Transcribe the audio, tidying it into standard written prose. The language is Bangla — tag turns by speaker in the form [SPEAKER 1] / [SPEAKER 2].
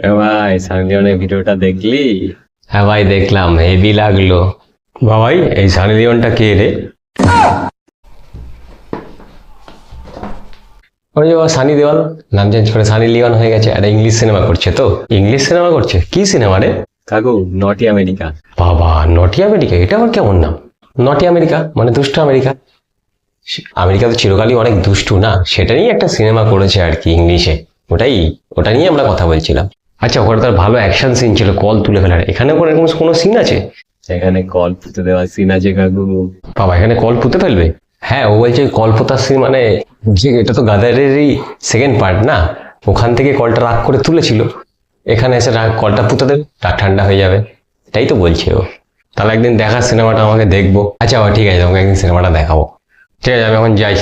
[SPEAKER 1] ভাই সানি লিওনের ভিডিওটা দেখলি?
[SPEAKER 2] হ্যাঁ ভাই দেখলাম, হেভি লাগলো। ভাই এই সানি লিওনটা কে রে? ওই যে সানি দেওয়াল, নাম চেঞ্জ করে সানি লিওন হয়ে গেছে। একটা ইংলিশ সিনেমা করছে, তো ইংলিশ সিনেমা করছে। কি সিনেমা রে?
[SPEAKER 1] কাকু, নটি আমেরিকা।
[SPEAKER 2] বাবা, নটি আমেরিকা, এটা আবার কেমন নাম? নটি আমেরিকা মানে দুষ্ট আমেরিকা। আমেরিকা তো চিরকালই অনেক দুষ্টু না, সেটা নিয়ে একটা সিনেমা করেছে আর কি ইংলিশে। ওটা নিয়ে আমরা কথা বলছিলাম। আচ্ছা, ওখানে তার ভালো অ্যাকশন সিন ছিল, কল তুলে ফেলার। এখানে কোনো এরকম কোনো সিন আছে?
[SPEAKER 1] সেখানে কল পুঁতে দেওয়ার সিন আছে কাকু।
[SPEAKER 2] বাবা, এখানে কল পুঁতে ফেলবে? হ্যাঁ, ও বলছে কল পোতার সিন, মানে যে এটা তো গাদারেরই সেকেন্ড পার্ট না, ওখান থেকে কলটা রাগ করে তুলেছিল, এখানে এসে কলটা পুঁতে দেবে, রাগ ঠান্ডা হয়ে যাবে। এটাই তো বলছে ও। তাহলে একদিন দেখার সিনেমাটা আমাকে দেখবো। আচ্ছা বাবা, ঠিক আছে, তোমাকে একদিন সিনেমাটা দেখাবো। ঠিক আছে, আমি এখন যাই।